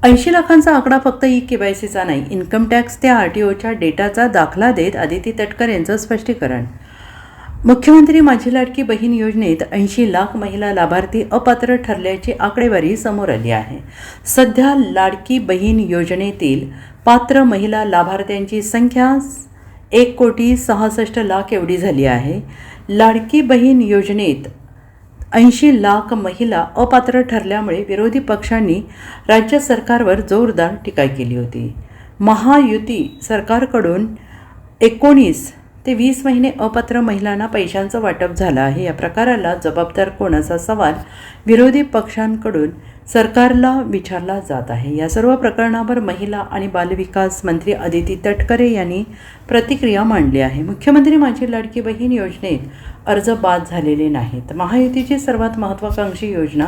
80 लाखांचा आकडा फक्त ई-केवायसीचा नाही, इन्कम टॅक्स ते आरटीओच्या डेटाचा दाखला देत आदिती तटकर यांचं स्पष्टीकरण. मुख्यमंत्री माझी लाडकी बहीण योजनेत 80 लाख महिला लाभार्थी अपात्र ठरल्याची आकडेवारी समोर आली आहे. सध्या लाडकी बहीण योजनेतील पात्र महिला लाभार्थ्यांची संख्या 1,66,00,000 एवढी झाली आहे. लाडकी बहीण योजनेत 80 लाख महिला अपात्र ठरल्यामुळे विरोधी पक्षांनी राज्य सरकारवर जोरदार टीका केली होती. महायुती सरकारकडून 19 ते 20 महिने अपात्र महिलांना पैशांचं वाटप झालं आहे. या प्रकाराला जबाबदार कोण असा सवाल विरोधी पक्षांकडून सरकारला विचारला जात आहे. या सर्व प्रकरणावर महिला आणि बालविकास मंत्री आदिती तटकरे यांनी प्रतिक्रिया मांडली आहे. मुख्यमंत्री माझी लाडकी बहीण योजनेत अर्ज बाद झालेले नाहीत. महायुतीची सर्वात महत्त्वाकांक्षी योजना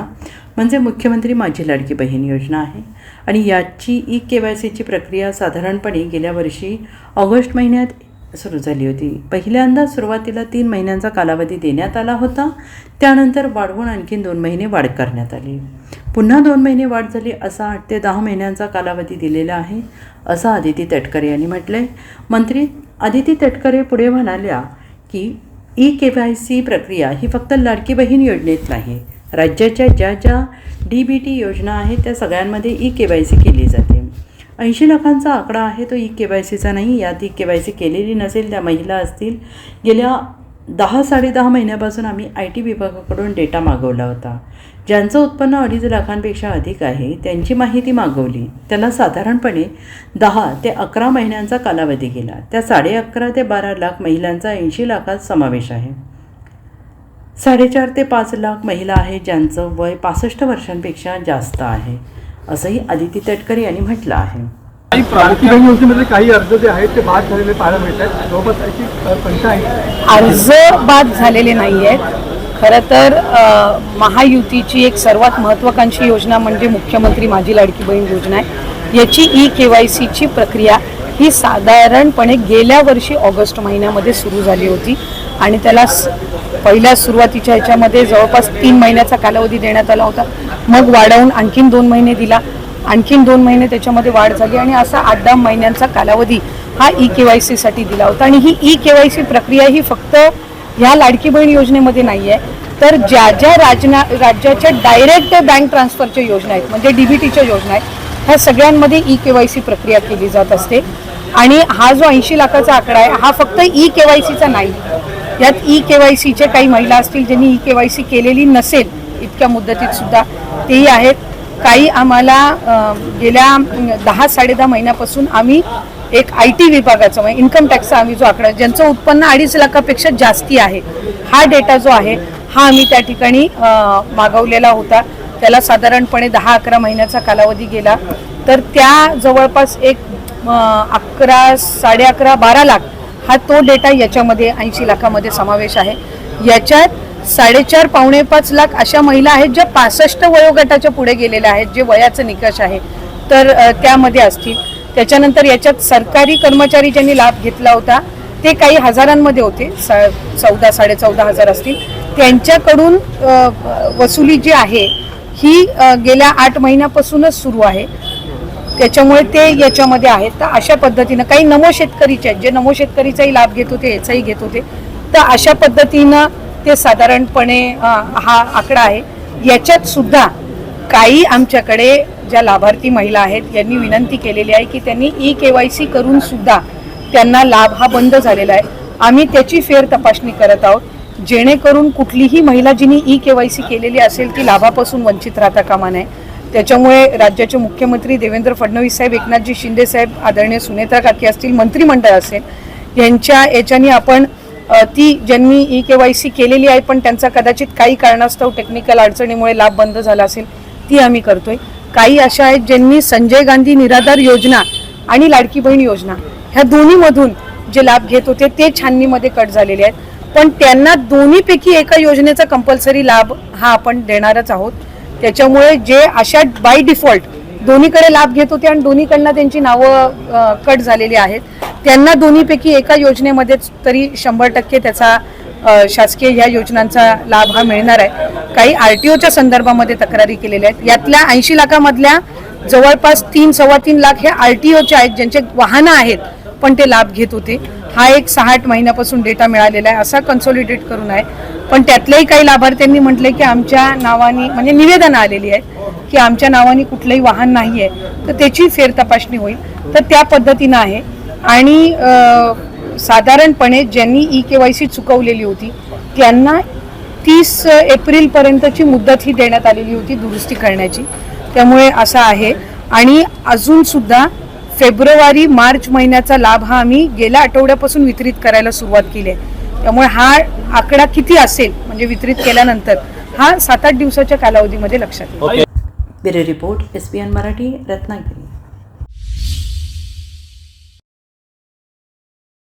म्हणजे मुख्यमंत्री माझी लाडकी बहीण योजना आहे आणि याची ई-केवायसीची प्रक्रिया साधारणपणे गेल्या वर्षी ऑगस्ट महिन्यात सुरू झाली होती. पहिल्यांदा सुरुवातीला 3 महिन्यांचा कालावधी देण्यात आला होता. त्यानंतर वाढवून आणखीन 2 महिने वाढ करण्यात आली. पुन्हा 2 महिने वाढ झाली. असा 8 ते 10 महिन्यांचा कालावधी दिलेला आहे असं आदिती तटकरे यांनी म्हटलंय. मंत्री आदिती तटकरे पुढे म्हणाल्या की ई-केवायसी प्रक्रिया ही फक्त लाडकी बहीण योजनेत नाही, राज्याच्या ज्या DBT योजना आहेत त्या सगळ्यांमध्ये ई-केवायसी केली जाते. 80 लाखांचा आकडा आहे तो ई-केवायसीचा नाही. यात ई-केवायसी केलेली नसेल त्या महिला असतील. गेल्या 10-10.5 महिन्यापासून आम्ही IT विभागाकडून डेटा मागवला होता. ज्यांचं उत्पन्न 2.5 लाखांपेक्षा अधिक आहे त्यांची माहिती मागवली. त्याला साधारणपणे 10 ते 11 महिन्यांचा कालावधी गेला. त्या 11.5 ते 12 लाख महिलांचा 80 लाखात समावेश आहे. 4.5 ते 5 लाख महिला आहेत ज्यांचं वय 65 वर्षांपेक्षा जास्त आहे असंही आदिती तटकरे यांनी म्हटलं आहे. योजनेमध्ये काही अर्ज जे आहेत ते बाद झालेले पाहायला मिळतात. जवळपास अशी 85 अर्ज बाद झालेले नाही आहेत. खरं तर महायुतीची एक सर्वात महत्त्वाकांक्षी योजना म्हणजे मुख्यमंत्री माझी लाडकी बहीण योजना आहे. याची ई-केवायसीची प्रक्रिया ही साधारणपणे गेल्या वर्षी ऑगस्ट महिन्यामध्ये सुरू झाली होती आणि त्याला पहिल्या सुरुवातीच्या ह्याच्यामध्ये जवळपास 3 महिन्याचा कालावधी देण्यात आला होता. मग वाढवून आणखीन 2 महिने दिला, आणखीन 2 महिने त्याच्यामध्ये वाढ झाली आणि असा 8-10 महिन्यांचा कालावधी हा ई-केवायसीसाठी दिला होता. आणि ही ई-केवायसी प्रक्रिया ही फक्त ह्या लाडकी बहीण योजनेमध्ये नाही आहे, तर ज्या राज्याच्या डायरेक्ट बँक ट्रान्सफरच्या योजना आहेत म्हणजे DBTच्या योजना आहेत ह्या सगळ्यांमध्ये ई-केवायसी प्रक्रिया केली जात असते. आणि हा जो 80 लाखाचा आकडा आहे हा फक्त ई-केवायसीचा नाही. यात ई-केवायसीचे काही महिला असतील ज्यांनी ई-केवायसी केलेली नसेल इतक्या मुदतीत सुद्धा तेही आहेत. काही आम्हाला गेल्या 10-10.5 महिन्यापासून आम्ही एक IT विभागाचा म्हणजे इन्कम टॅक्सचा आम्ही जो आकडा ज्यांचं उत्पन्न 2.5 लाखापेक्षा जास्ती आहे हा डेटा जो आहे हा आम्ही त्या ठिकाणी मागवलेला होता. त्याला साधारणपणे 10-11 महिन्याचा कालावधी गेला. तर त्या जवळपास एक 11-11.5-12 लाख हा तो डेटा याच्यामध्ये 80 लाखामध्ये समावेश आहे. याच्यात 4.5-5 लाख अशा महिला आहेत ज्या 65 वयोगटाच्या पुढे गेलेल्या आहेत, जे वयाचं निकष आहे तर त्यामध्ये असतील. त्याच्यानंतर याच्यात सरकारी कर्मचारी ज्यांनी लाभ घेतला होता ते काही हजारांमध्ये होते, 14-14.5 हजार असतील. त्यांच्याकडून वसुली जी आहे ही गेल्या 8 महिन्यापासूनच सुरू आहे. त्याच्यामुळे ते याच्यामध्ये आहेत. तर अशा पद्धतीनं काही नमो शेतकरीचे आहेत जे नमो शेतकरीचाही लाभ घेत होते, याचाही घेत होते. तर अशा पद्धतीनं ते साधारणपणे हा आकडा आहे. याच्यात सुद्धा काही आमच्याकडे ज्या लाभार्थी महिला आहेत यांनी विनंती केलेली आहे की त्यांनी ई-केवायसी करून सुद्धा त्यांना लाभ हा बंद झालेला आहे. आम्ही त्याची फेर तपासणी करत आहोत जेणेकरून कुठलीही महिला जिने ई-केवायसी केलेली असेल ती लाभापासून वंचित राहता कामा नये. त्याच्यामुळे राज्याचे मुख्यमंत्री देवेंद्र फडणवीस साहेब, एकनाथजी शिंदे साहेब, आदरणीय सुनेत्रा काकी असतील, मंत्रिमंडळ असेल यांच्या याच्याने आपण ती ज्यांनी ई-केवायसी केलेली आहे पण त्यांचा कदाचित काही कारणास्तव टेक्निकल अडचणीमुळे लाभ बंद झाला असेल ती आम्ही करतोय. काही अशा आहेत ज्यांनी संजय गांधी निराधार योजना आणि लाडकी बहीण योजना ह्या दोन्हीमधून जे लाभ घेत होते ते छाननीमध्ये कट झालेले आहेत. पण त्यांना दोन्हीपैकी एका योजनेचा कंपल्सरी लाभ हा आपण देणारच आहोत. त्याच्यामुळे जे अशा बाय डिफॉल्ट दोन्हीकडे लाभ घेत होते आणि दोन्हीकडनं त्यांची नावं कट झालेली आहेत त्यांना दोन्हीपैकी एका योजनेमध्येच तरी 100% त्याचा शासकीय ह्या योजनांचा लाभ हा मिळणार आहे. काही RTOच्या संदर्भामध्ये तक्रारी केलेल्या आहेत. यातल्या 80 लाखामधल्या जवळपास 3-3.25 लाख हे RTOचे आहेत, ज्यांचे वाहनं आहेत पण ते लाभ घेत होते. हा एक 6-8 महिन्यापासून डेटा मिळालेला आहे, असा कन्सॉलिडेट करून आहे. पण त्यातलेही काही लाभार्थ्यांनी म्हटले की आमच्या नावाने म्हणजे निवेदनं आलेली आहेत की आमच्या नावाने कुठलंही वाहन नाही आहे, तर त्याची फेरतपासणी होईल. तर त्या पद्धतीनं आहे. आणि साधारणपणे ज्यांनी EKYC चुकवलेली होती त्यांना 30 एप्रिलपर्यंतची मुदत ही देण्यात आलेली होती दुरुस्ती करण्याची. त्यामुळे असं आहे. आणि अजूनसुद्धा फेब्रुवारी-मार्च महिन्याचा लाभ हा आम्ही गेल्या आठवड्यापासून वितरित करायला सुरुवात केली आहे. त्यामुळे हा आकडा किती असेल म्हणजे वितरित केल्यानंतर हा 7-8 दिवसाच्या कालावधीमध्ये लक्षात येईल. Bureau report SBN Marathi, Ratnagiri.